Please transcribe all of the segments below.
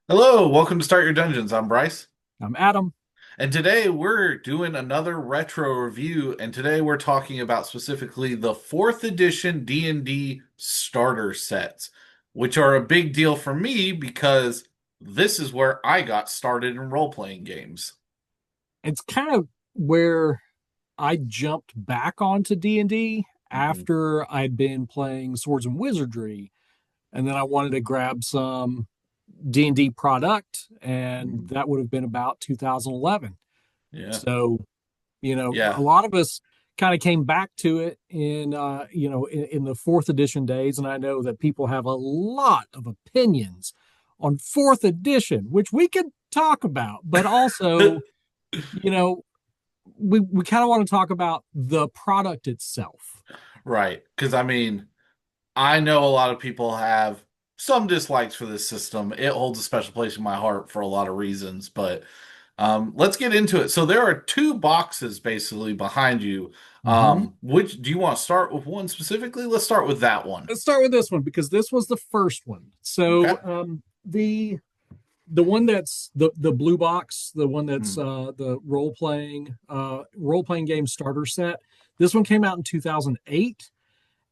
Hello, welcome to Start Your Dungeons. I'm Bryce, I'm Adam. and today we're doing another retro review, and today we're talking about specifically the 4th edition D&D starter sets, which are a big deal for me because this is where I got started in role-playing games. It's kind of where I jumped back onto D&D Mhm. after I'd been playing Swords and Wizardry, and then I wanted to grab some D&D product, and Mhm. that would have been about 2011. Yeah. So, Yeah. a lot of us kind of came back to it in the fourth edition days, and I know that people have a lot of opinions on fourth edition, which we could talk about, but also, you know, we kind of want to talk about the product itself. Right. Because I know a lot of people have some dislikes for this system. It holds a special place in my heart for a lot of reasons, but let's get into it. So there are two boxes basically behind you. Mm-hmm. Which do you want to start with one specifically? Let's start with that one. Let's start with this one because this was the first one. Okay. So the one that's the blue box, the one that's Hmm. the role playing game starter set. This one came out in 2008,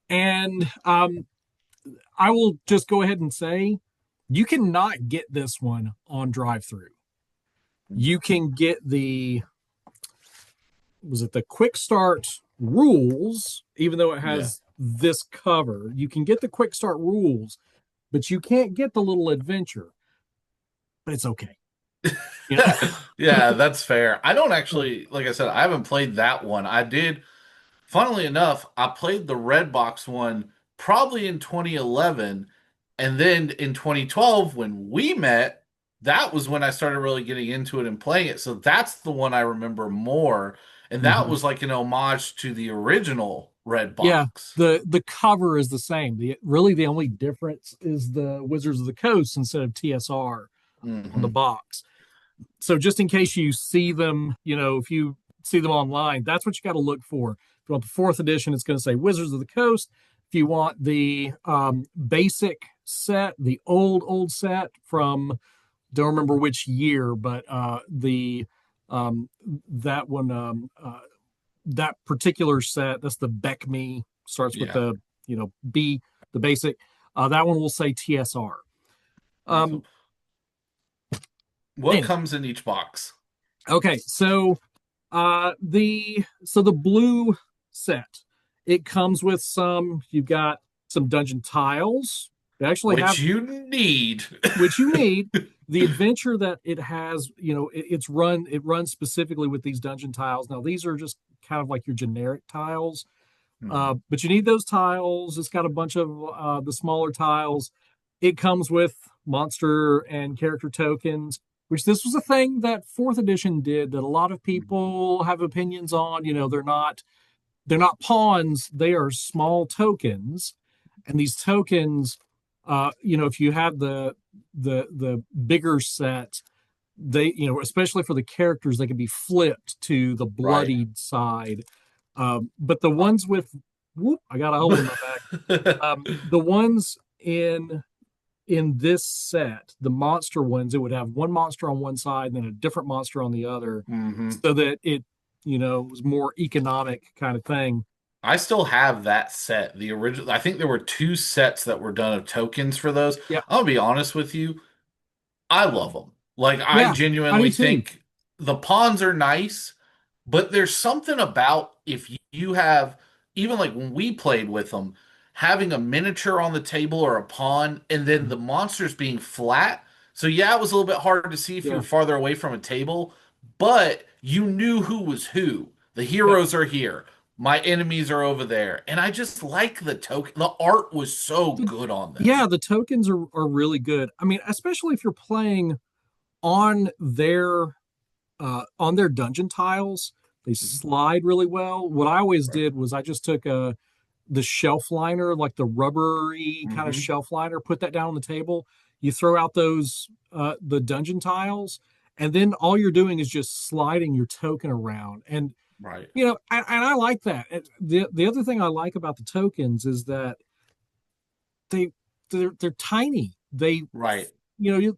and I will just go ahead and say you cannot get this one on drive through. You can get the was it the quick start rules, even though it Yeah. has this cover. You can get the quick start rules, but you can't get the little adventure. But it's okay. You Yeah, that's fair. I don't actually, like I said, I haven't played that one. I did, funnily enough, I played the red box one probably in 2011. And then in 2012, when we met, that was when I started really getting into it and playing it. So that's the one I remember more. And that Mhm. was like an homage to the original red Yeah, box. the cover is the same. The only difference is the Wizards of the Coast instead of TSR on the Hmm. box. So just in case you see them, if you see them online, that's what you got to look for. If you want the fourth edition, it's going to say Wizards of the Coast. If you want the basic set, the old set from don't remember which year, but the that one that particular set, that's the Beckme, starts with Yeah. the B, the basic. That one will say TSR. Awesome. Um, What anyway, comes in each box? okay, so the blue set, it comes with you've got some dungeon tiles. They actually Which have, you need. which you need. The adventure that it has, it runs specifically with these dungeon tiles. Now these are just kind of like your generic tiles, Mhm. but you need those tiles. It's got a bunch of the smaller tiles. It comes with monster and character tokens, which this was a thing that fourth edition did that a lot of people have opinions on. They're not pawns, they are small tokens. And these tokens, if you have the bigger set, they, especially for the characters, they can be flipped to the Right. bloodied side. But the ones with whoop, I got a hole in my back. The ones in this set, the monster ones, it would have one monster on one side and then a different monster on the other, Hmm. so that it, was more economic kind of thing. I still have that set. The original, I think there were two sets that were done of tokens for those. Yeah, I'll be honest with you, I love them. Like, I yeah, I do genuinely too. think the pawns are nice, but there's something about if you have, even like when we played with them, having a miniature on the table or a pawn, and then the monsters being flat. So, yeah, it was a little bit harder to see if you Yeah, were farther away from a table, but you knew who was who. The yeah, heroes are here. My enemies are over there. And I just like the token. The art was so the, good on them. yeah. The tokens are really good. I mean, especially if you're playing on their dungeon tiles, they slide really well. What I always Right. did was I just took the shelf liner, like the rubbery kind of Hmm. shelf liner, put that down on the table. You throw out those the dungeon tiles, and then all you're doing is just sliding your token around. And Right. and I like that. The other thing I like about the tokens is that they they're tiny. They Right. you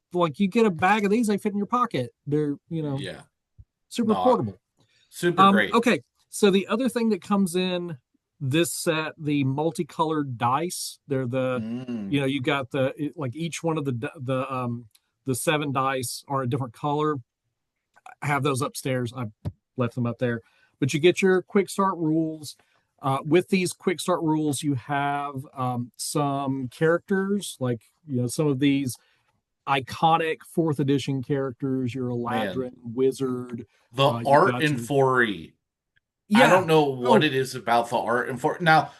get a bag of these, they fit in your pocket. They're, Yeah. super No, portable. super great. Okay. So the other thing that comes in this set, the multicolored dice, they're Mm. you got like each one of the seven dice are a different color. I have those upstairs. I've left them up there. But you get your quick start rules. With these quick start rules, you have some characters, like some of these iconic fourth edition characters. Your Man, Eladrin wizard. the You've art got in your 4E. I yeah. don't know what Oh, it is about the art in 4. Now,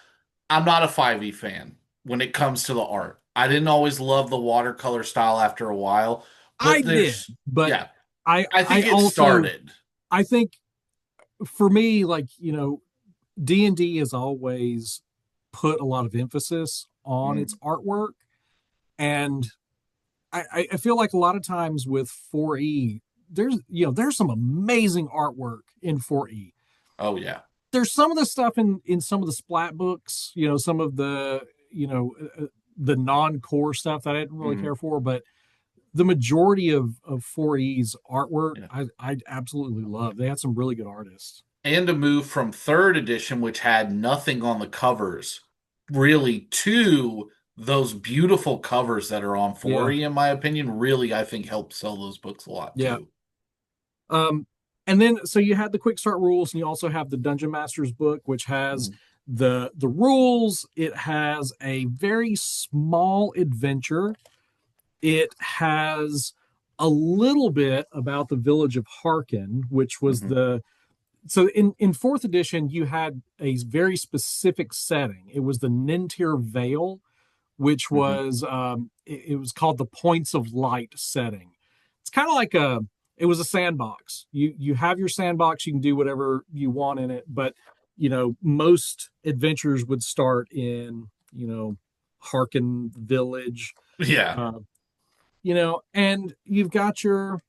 I'm not a 5e fan when it comes to the art. I didn't always love the watercolor style after a while, I but did, there's but yeah, I I I think it also started. I think for me, like D&D has always put a lot of emphasis on its Mm. artwork, and I feel like a lot of times with 4E, there's some amazing artwork in 4E. Oh yeah. There's some of the stuff in some of the splat books, some of the non-core stuff that I didn't really Mhm. care for, but the majority of 4E's artwork, Yeah. I absolutely love. They had some really good artists. And to move from third edition, which had nothing on the covers, really, to those beautiful covers that are on Yeah, 4E, in my opinion, really, I think helped sell those books a lot yeah. too. Um, and then so you had the quick start rules, and you also have the Dungeon Master's book, which has Mm. the rules. It has a very small adventure. It has a little bit about the village of Harkin, which was Mhm. in fourth edition you had a very specific setting. It was the Nintir Vale, which Mhm. it was called the Points of Light setting. It's kind of like it was a sandbox. You have your sandbox, you can do whatever you want in it, but most adventures would start in Harkin Village, Yeah. uh, and you've got a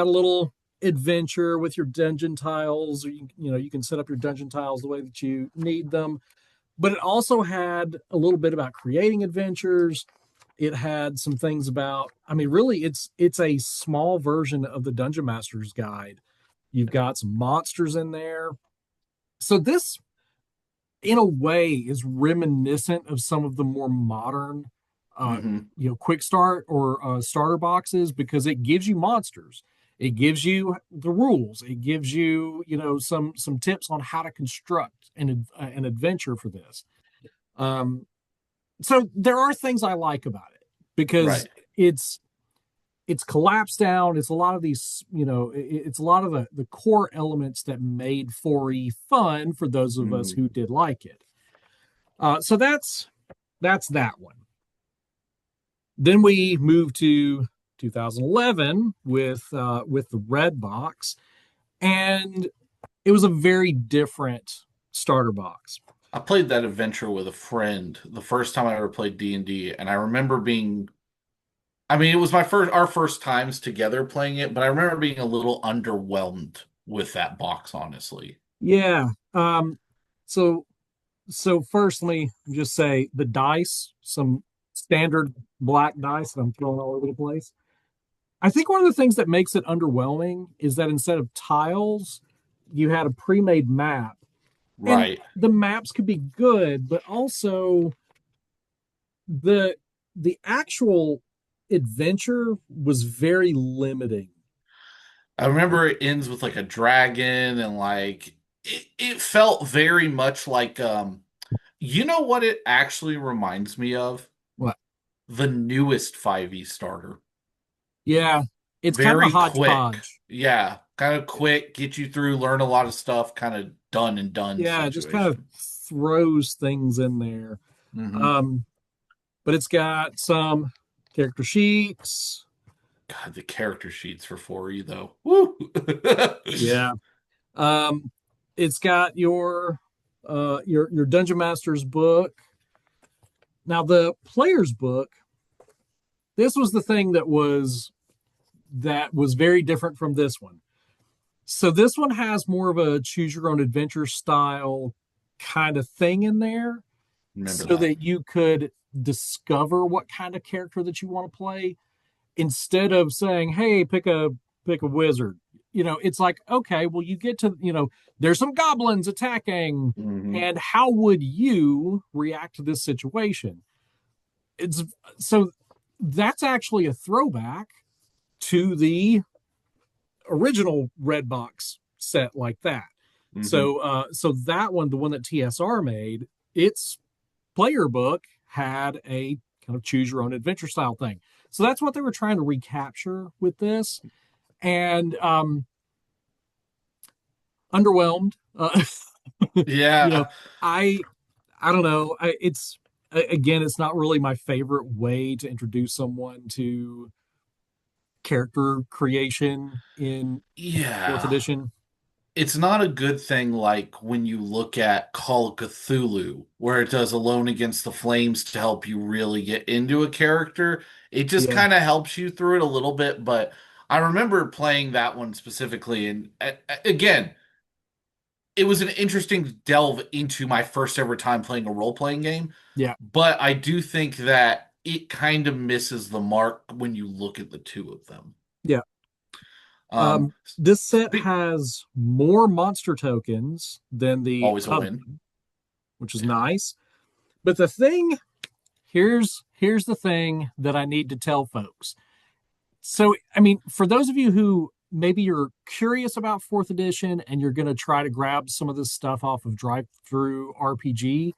little adventure with your dungeon tiles, or you can set up your dungeon tiles the way that you need them. But it also had a little bit about creating adventures. It had some things about, I mean, really, it's a small version of the Dungeon Master's Guide. You've got some monsters in there. So this, in a way, is reminiscent of some of the more modern, uh, Hmm. quick start or starter boxes, because it gives you monsters. It gives you the rules. It gives you, some tips on how to construct an adventure for this. Um, so there are things I like about it because Right. it's collapsed down. It's a lot of these, it's a lot of the core elements that made 4E fun for those of us Mhm. who did like it. So that's that one. Then we move to 2011 with the red box, and it was a very different starter box. I played that adventure with a friend the first time I ever played D&D, and I remember being I mean, it was our first times together playing it, but I remember being a little underwhelmed with that box, honestly. Yeah. So so first, let me just say the dice, some standard black dice that I'm throwing all over the place. I think one of the things that makes it underwhelming is that instead of tiles, you had a pre-made map. And Right. the maps could be good, but also the the actual adventure was very limiting. I remember it ends with like a dragon and like it felt very much like you know what it actually reminds me of? What? The newest 5e starter. Yeah, it's kind of a Very quick. hodgepodge. Yeah, kind of quick, get you through, learn a lot of stuff, kind of done and done Yeah, it just kind of situation. throws things in there. Hmm. Um, but it's got some character sheets. God, the character sheets for 4e though. Woo! Yeah. Um, it's got your Dungeon Master's book. Now the player's book, this was the thing that was very different from this one. So this one has more of a choose your own adventure style kind of thing in there Remember so that. that you could discover what kind of character that you want to play. instead of saying, "Hey, pick a wizard," it's like, okay, well, you get to, there's some goblins attacking, Hmm. and how would you react to this situation? It's so that's actually a throwback to the original Red Box set like that. Hmm. So that one, the one that TSR made, its player book had a kind of choose your own adventure style thing. So that's what they were trying to recapture with this, and underwhelmed. You know, Yeah. I I don't know. It's again, it's not really my favorite way to introduce someone to character creation in fourth Yeah. edition. It's not a good thing like when you look at Call of Cthulhu, where it does Alone Against the Flames to help you really get into a character. It just Yeah, kind of helps you through it a little bit. But I remember playing that one specifically. And again, it was an interesting delve into my first ever time playing a role-playing game. yeah, But I do think that it kind of misses the mark when you look at the two of them. yeah. Um, This set spe- has more monster tokens than the Always a win. Covenant, which is Yeah. nice. But here's the thing that I need to tell folks. So, I mean, for those of you who maybe you're curious about fourth edition and you're going to try to grab some of this stuff off of Drive Through RPG,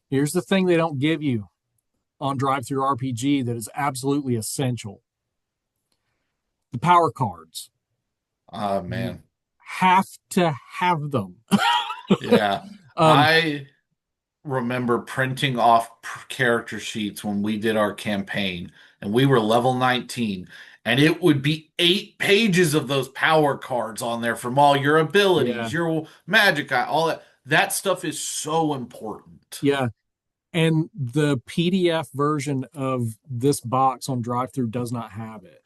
here's the thing they don't give you on Drive Through RPG that is absolutely essential: the power cards. Oh You man. have to have them. Yeah. um, I remember printing off character sheets when we did our campaign and we were level 19 and it would be 8 pages of those power cards on there from all your yeah, abilities, your magic, all that. That stuff is so important. yeah. And the PDF version of this box on Drive Through does not have it.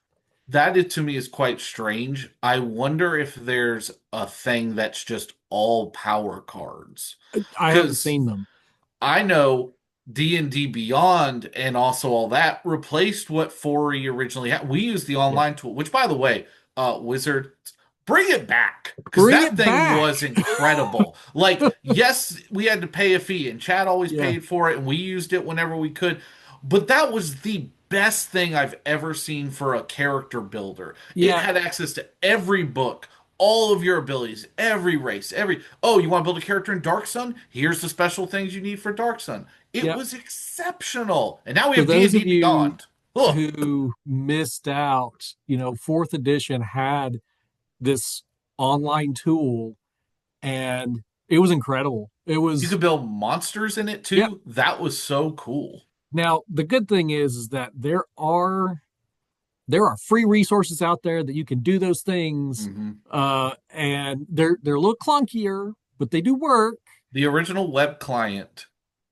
That it to me is quite strange. I wonder if there's a thing that's just all power cards. I haven't Because seen them. I know D&D Beyond and also all that replaced what 4E originally had. We used the Yeah. online tool, which by the way, Wizard, bring it back because Bring that it thing back. was incredible. Like, yes, we had to pay a fee and Chad always Yeah. paid for it and we used it whenever we could, but that was the best thing I've ever seen for a character builder. It Yeah. had access to every book, all of your abilities, every race, every oh, you want to build a character in Dark Sun? Here's the special things you need for Dark Sun. It Yeah. was exceptional. And now we For have those D&D of you Beyond. Oh, who missed out, fourth edition had this online tool and it was incredible. It you was, could build monsters in it yeah. too. That was so cool. Now, the good thing is that there are free resources out there that you can do those things, Hmm. and they're a little clunkier, but they do work. The original web client,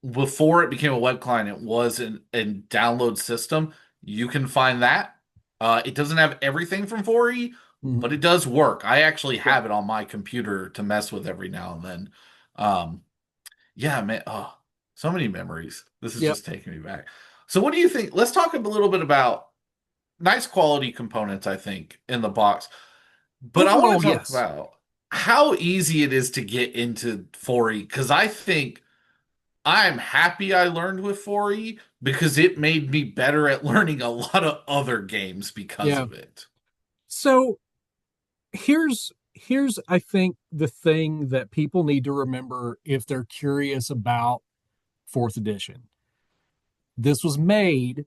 before it became a web client, it was a download system. You can find that. It doesn't have everything from 4E, but Mhm. it does work. I actually Yeah, have it on my computer to mess with every now and then. Um, yeah, man. Oh, so many memories. This is yep. just taking me back. So, what do you think? Let's talk a little bit about nice quality components, I think, in the box. But I want Overall, to talk yes. about how easy it is to get into 4E because I think I'm happy I learned with 4E because it made me better at learning a lot of other games because Yeah. of it. So here's I think the thing that people need to remember if they're curious about fourth edition. This was made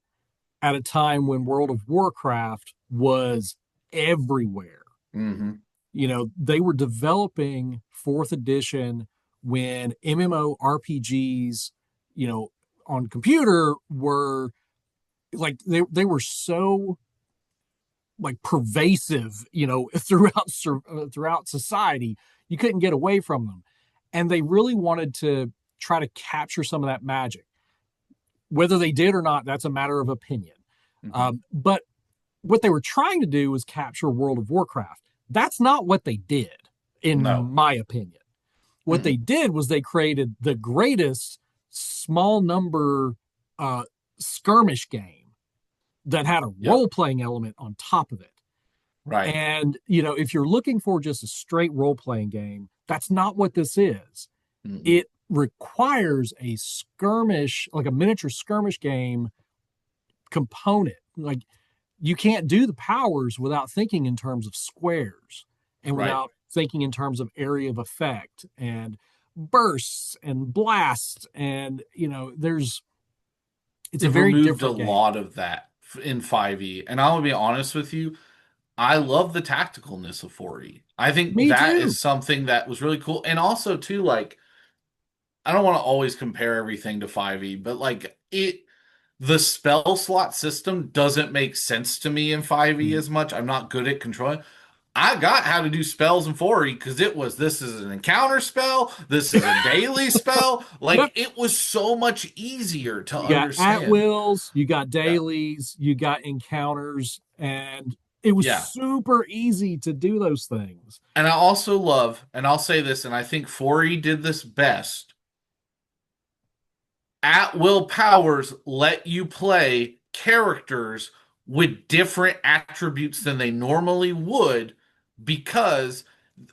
at a time when World of Warcraft was everywhere. Hmm. They were developing fourth edition when MMORPGs, on computer were like they were so like pervasive, throughout society. You couldn't get away from them, and they really wanted to try to capture some of that magic. Whether they did or not, that's a matter of opinion. Hmm. But what they were trying to do was capture World of Warcraft. That's not what they did, in No. my opinion. What they Mm-mm. did was they created the greatest small number uh, skirmish game that had a Yep. role playing element on top of it. Right. And, if you're looking for just a straight role playing game, that's not what this is. Mm-mm. It requires a skirmish, like a miniature skirmish game component. Like you can't do the powers without thinking in terms of squares and Right. without thinking in terms of area of effect and bursts and blasts. And, it's a They've very removed a different game. lot of that in 5e. And I'll be honest with you, I love the tacticalness of 4e. I think Me that too. is something that was really cool. And also too, like, I don't want to always compare everything to 5e, but like the spell slot system doesn't make sense to me in 5e Mhm. as much. I'm not good at controlling. I got how to do spells in 4e because it was this is an encounter spell, this is a daily spell. Yep. Like it was so much easier to You got at understand. wills, you got Yeah. dailies, you got encounters, and it was Yeah. super easy to do those things. And I also love, and I'll say this, and I think 4e did this best. At will powers let you play characters with different attributes than they normally would because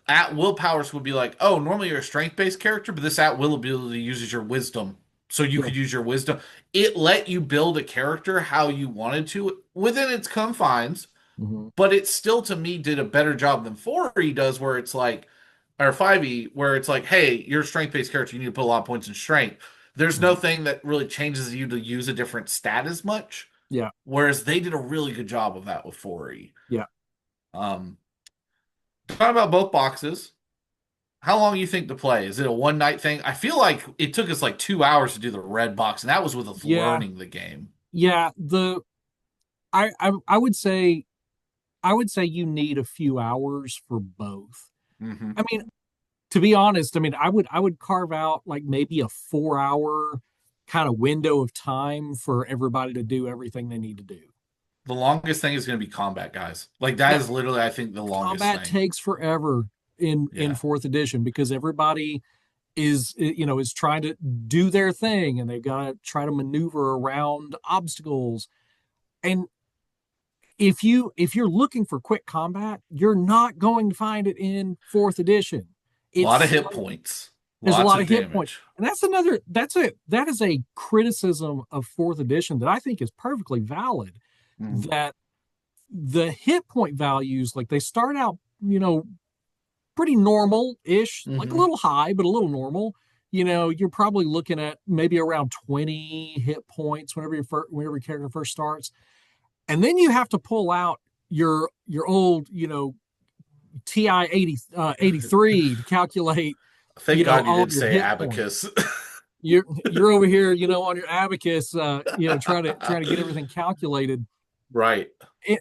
at will powers would be like, oh, normally you're a strength based character, but this at will ability uses your wisdom. So you Yeah. could use your wisdom. It let you build a character how you wanted to within its confines, Mhm. but it still to me did a better job than 4E does, where it's like, or 5E, where it's like, hey, you're a strength based character, you need to put a lot of points in strength. There's no Mhm. thing that really changes you to use a different stat as much. Yeah. Whereas they did a really good job of that with 4E. Yeah. Um, talking about both boxes, how long you think to play? Is it a one night thing? I feel like it took us like 2 hours to do the red box, and that was with us Yeah. learning the game. Yeah. I would say you need a few hours for both. Hmm. I mean, to be honest, I would carve out like maybe a 4 hour kind of window of time for everybody to do everything they need to do. The longest thing is going to be combat, guys. Like that Yeah, is literally, I think, the longest combat thing. takes forever in Yeah. fourth edition because everybody is trying to do their thing and they've got to try to maneuver around obstacles. And if you're looking for quick combat, you're not going to find it in fourth edition. A lot of It's hit points, There's a lots lot of of hit points. damage. And that is a criticism of fourth edition that I think is perfectly valid. Mm. That the hit point values, like they start out, pretty normal-ish, like a Hmm. little high, but a little normal. You're probably looking at maybe around 20 hit points whenever your character first starts. And then you have to pull out your old, TI 83 to calculate, Thank God you all of didn't your say hit points. abacus. You're over here, on your abacus, trying to get everything calculated. Right.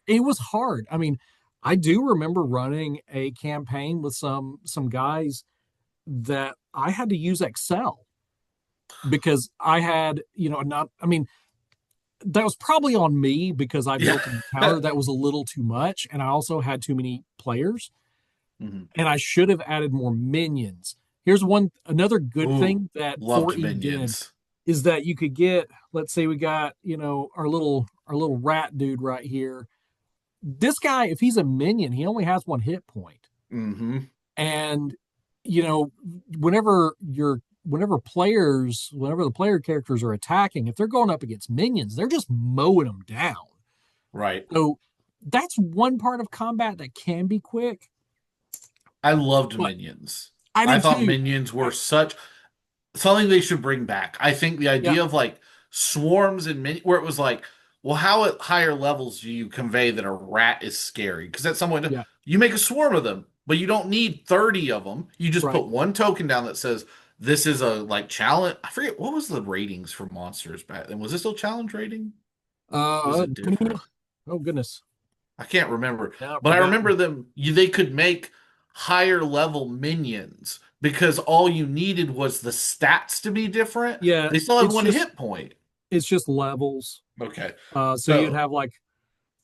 It was hard. I mean, I do remember running a campaign with some guys that I had to use Excel because I had, not. I mean, that was probably on me because I Yeah. built an encounter that was a little too much, and I also had too many players, Mhm. and I should have added more minions. Here's another good Ooh, thing that loved 4E did minions. is that you could get, let's say we got, our little rat dude right here. This guy, if he's a minion, he only has one hit point. Hmm. And you know, whenever the player characters are attacking, if they're going up against minions, they're just mowing them down. Right. So that's one part of combat that can be quick, I loved but minions. I I did thought too. minions I, were such something they should bring back. I think the yeah, idea of like swarms and mini where it was like, well, how at higher levels do you convey that a rat is scary? Because at some point yeah, you make a swarm of them, but you don't need 30 of them. You just right. put one token down that says this is a like challenge. I forget what was the ratings for monsters back then. Was it still challenge rating? Or was Uh, it different? oh goodness, I can't remember, now I've but I remember forgotten. they could make higher level minions because all you needed was the stats to be different. Yeah, They still had it's one just hit point. it's just levels. Okay. So you'd So, have like,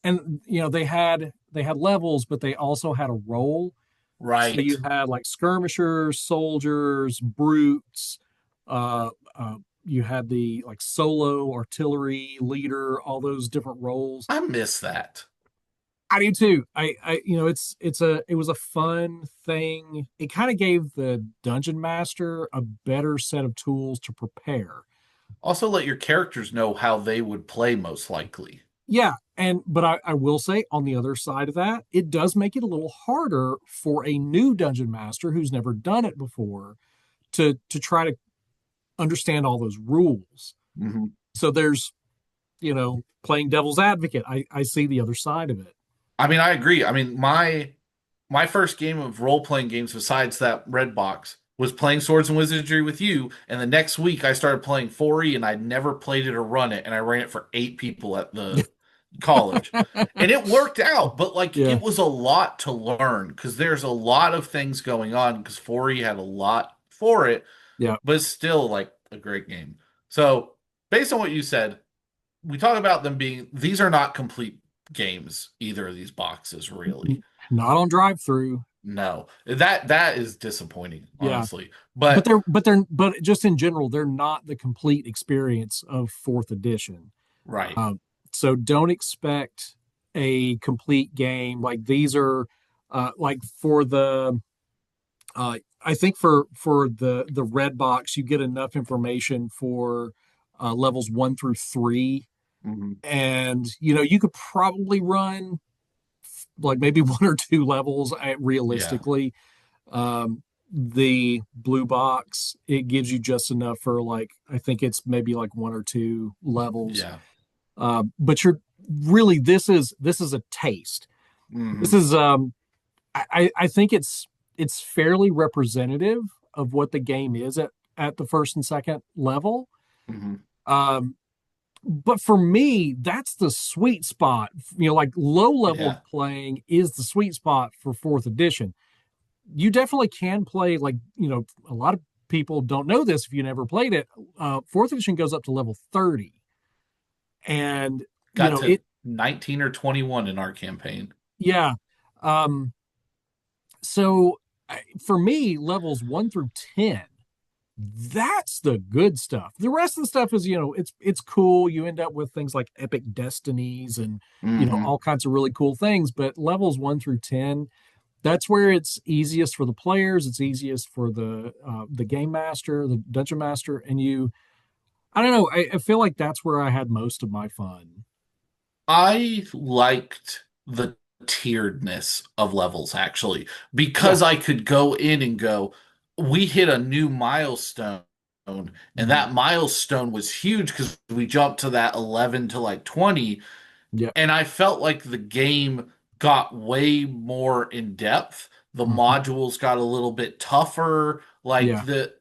and they had levels, but they also had a role. So right. you had like skirmishers, soldiers, brutes, uh, you had the like solo artillery leader, all those different roles. I miss that. I do too. It was a fun thing. It kind of gave the dungeon master a better set of tools to prepare. Also, let your characters know how they would play most likely. Yeah, but I will say on the other side of that, it does make it a little harder for a new dungeon master who's never done it before to try to understand all those rules. Hmm. So there's, playing devil's advocate. I see the other side of it. I mean, I agree. I mean, my first game of role playing games besides that red box was playing Swords and Wizardry with you, and the next week I started playing 4E, and I'd never played it or run it, and I ran it for 8 people at the college. And it worked out, but like Yeah, it was a lot to learn because there's a lot of things going on because 4E had a lot for it, yeah. but it's still like a great game. So, based on what you said, we talk about them being these are not complete games, either of these boxes, really. Not on drive through. No. That is disappointing, Yeah, honestly. But but just in general, they're not the complete experience of fourth edition. right. Um, so don't expect a complete game. Like these are, like for the, I think for the red box, you get enough information for levels 1 through 3, Hmm. and you could probably run like maybe one or two levels Yeah. realistically. The blue box, it gives you just enough for like I think it's maybe like one or two levels. Yeah. But you're really this is a taste. This Hmm. is I think it's fairly representative of what the game is at the first and second level. Hmm. Um, but for me, that's the sweet spot. Like low level Yeah. playing is the sweet spot for fourth edition. You definitely can play like a lot of people don't know this if you never played it. Fourth edition goes up to level 30, and Got to it 19 or 21 in our campaign. yeah. Um, so for me, levels 1 through 10, that's the good stuff. The rest of the stuff is, it's cool. You end up with things like epic destinies and Hmm. all kinds of really cool things. But levels 1 through 10, that's where it's easiest for the players. It's easiest for the game master, the dungeon master, and you. I don't know. I feel like that's where I had most of my fun. I liked the tieredness of levels actually Yeah. because I could go in and go, we hit a new milestone, and Mhm. that milestone was huge because we jumped to that 11 to like 20, Yeah. and I felt like the game got way more in depth. The Mhm. modules got a little bit tougher. Like Yeah. the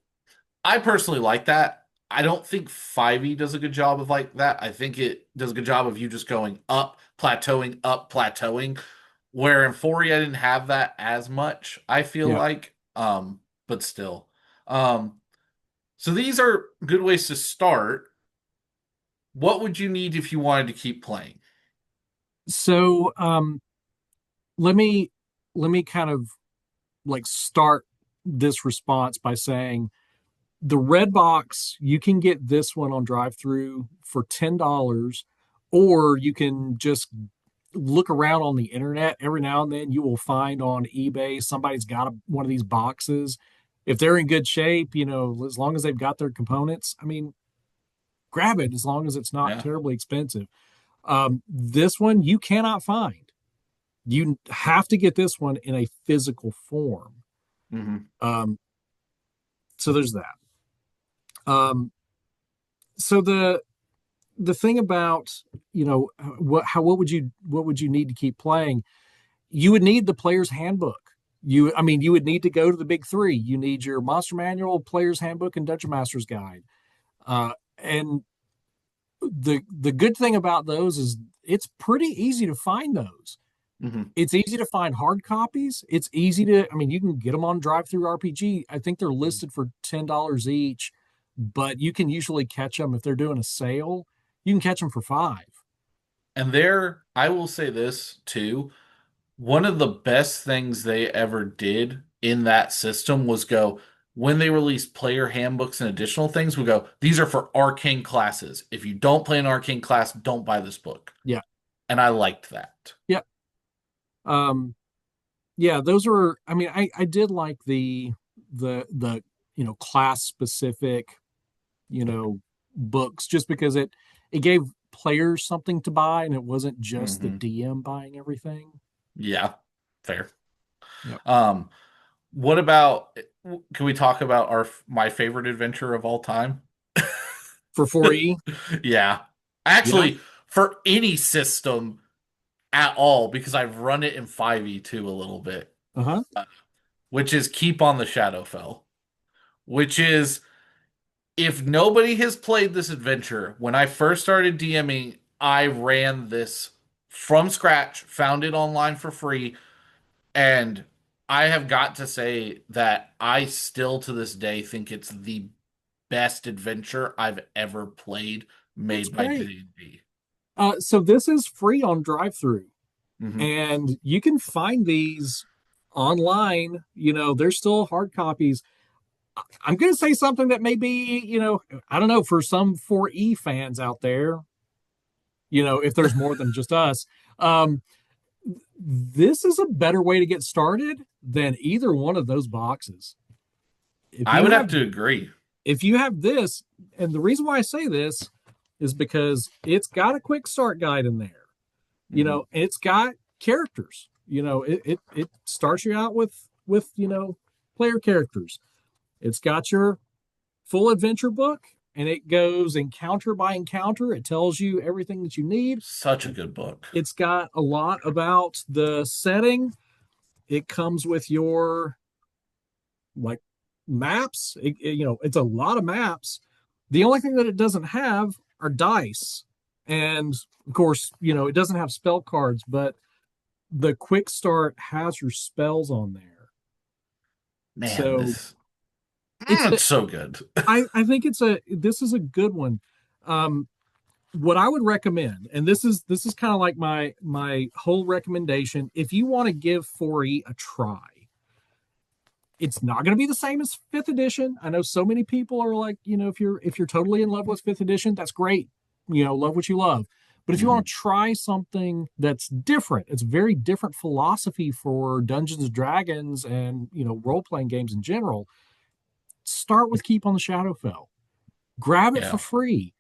I personally like that. I don't think 5e does a good job of like that. I think it does a good job of you just going up, plateauing. Where in 4e I didn't have that as much, I feel Yeah. like. But still. Um, so these are good ways to start. What would you need if you wanted to keep playing? So let me let me kind of like start this response by saying the red box, you can get this one on drive through for $10, or you can just look around on the internet. Every now and then you will find on eBay somebody's got one of these boxes. If they're in good shape, as long as they've got their components, I mean, grab it as long as it's not Yeah. terribly expensive. This one you cannot find. You have to get this one in a physical form. Hmm. Um, so there's that. So the thing about what would you need to keep playing? You would need the player's handbook. You would need to go to the big three. You need your monster manual, player's handbook, and dungeon master's guide. And the good thing about those is it's pretty easy to find those. Hmm. It's easy to find hard copies. It's easy to, I mean, you can get them on Drive Through RPG. I think they're listed for $10 each, but you can usually catch them if they're doing a sale. You can catch them for 5. And there, I will say this too. One of the best things they ever did in that system was go, when they release player handbooks and additional things, we go, these are for arcane classes. If you don't play an arcane class, don't buy this book. Yeah. And I liked that. Yeah. Um, yeah, those are, I mean, I did like the, class specific, books just because it gave players something to buy and it wasn't just the Hmm. DM buying everything. Yeah, fair. Yep. Um, what about, can we talk about my favorite adventure of all time? For 4E. Yeah. Yeah. Actually, for any system at all, because I've run it in 5e2 a little bit, Uh-huh. which is Keep on the Shadowfell, which is if nobody has played this adventure, when I first started DMing, I ran this from scratch, found it online for free, and I have got to say that I still to this day think it's the best adventure I've ever played That's made by great. D&D. So this is free on drive through Hmm. and you can find these online. There's still hard copies. I'm going to say something that may be, I don't know, for some 4E fans out there, if there's more than just us. Um, this is a better way to get started than either one of those boxes. If I you would have have to agree. if you have this, and the reason why I say this is because it's got a quick start guide in there. Hmm. It's got characters. It starts you out with player characters. It's got your full adventure book, and it goes encounter by encounter. It tells you everything that you need. Such a good book. It's got a lot about the setting. It comes with your like maps. It's a lot of maps. The only thing that it doesn't have are dice, and of course, it doesn't have spell cards, but the quick start has your spells on there. Man, So it's a it's so good. I think this is a good one. What I would recommend, and this is kind of like my whole recommendation, if you want to give 4E a try, it's not going to be the same as fifth edition. I know so many people are like, if you're totally in love with fifth edition, that's great. Love what you love. But if you want Hmm. to try something that's different, it's a very different philosophy for Dungeons and Dragons and role playing games in general. Start with Keep on the Shadowfell, grab it for Yeah. free,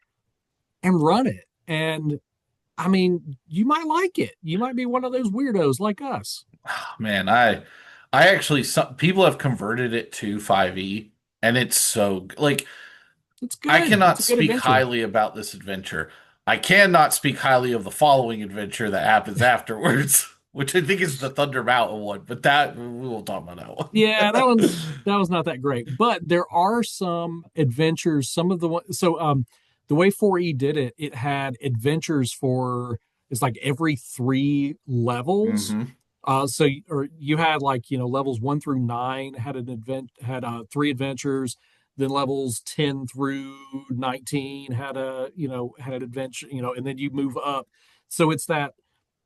and run it. And I mean, you might like it. You might be one of those weirdos like us. Man, I actually some people have converted it to 5e and it's like It's I good. It's cannot a good speak adventure. highly about this adventure. I cannot speak highly of the following adventure that happens afterwards, which I think is the Thunder Mountain one, but that we won't talk about Yeah, that one. that was not that great. But there are some adventures. Some of the one so the way 4E did it, it had adventures for it's like every three levels. Hmm. So or you had like levels 1 through 9 had an event had three adventures. Then levels 10 through 19 had had an adventure. And then you move up. So it's that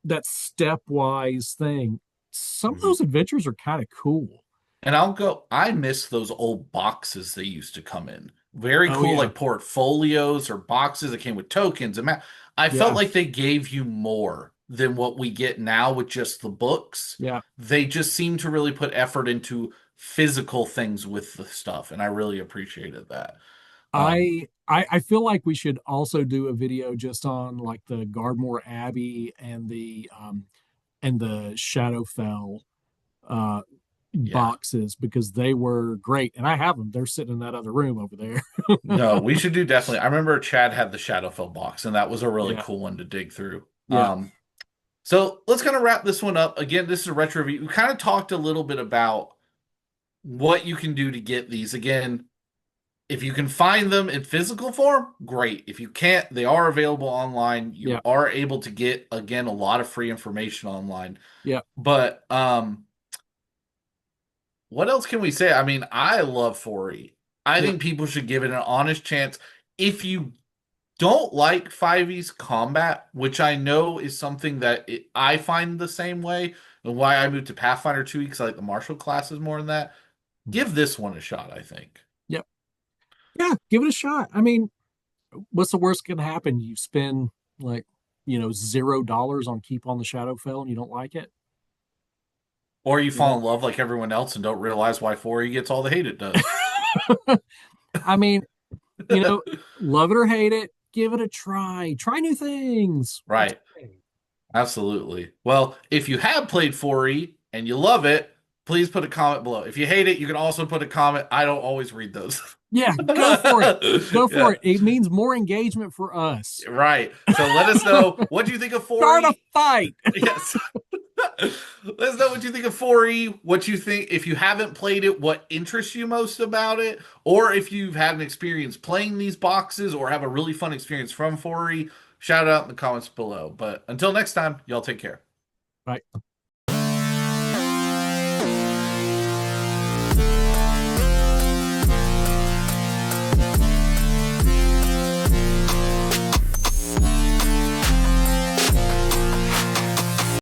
stepwise thing. Some of Hmm. those adventures are kind of cool. And I miss those old boxes they used to come in. Very Oh cool, yeah, like portfolios or boxes that came with tokens and I felt yeah, like they gave you more than what we get now with just the books. yeah. They just seem to really put effort into physical things with the stuff, and I really appreciated that. Um, I feel like we should also do a video just on like the Gardmore Abbey and the Shadowfell uh yeah. boxes because they were great and I have them. They're sitting in that other room over there. No, we should do definitely. I remember Chad had the Shadowfell box, and that was a really Yeah, cool one to dig through. yeah, So let's kind of wrap this one up. Again, this is a retro review. We kind of talked a little bit about what you can do to get these. Again, if you can find them in physical form, great. If you can't, they are available online. You yeah, are able to get, again, a lot of free information online. yeah, But what else can we say? I mean, I love 4E. I yeah. think people should give it an honest chance. If you don't like 5E's combat, which I know is something that I find the same way, and why I moved to Pathfinder 2 because I like the martial classes more than that. give this one a shot, I think. Yep. Yeah, give it a shot. I mean, what's the worst that can happen? You spend like, $0 on Keep on the Shadowfell and you don't like it. Or you You fall know, in love like everyone else and don't realize why 4E gets all the hate it does. I mean, you know, love it or hate it, give it a try. Try new things. It's Right. okay. Absolutely. Well, if you have played 4E and you love it, please put a comment below. If you hate it, you can also put a comment. I don't always read those. Yeah, go for it. Go for Yeah. it. It means more engagement for us. Right. So let us know what do you think of Start a 4E? fight. Yes. Let us know what you think of 4E, what you think, if you haven't played it, what interests you most about it, or if you've had an experience playing these boxes or have a really fun experience from 4E, shout it out in the comments below. But until next time, y'all take care. Right.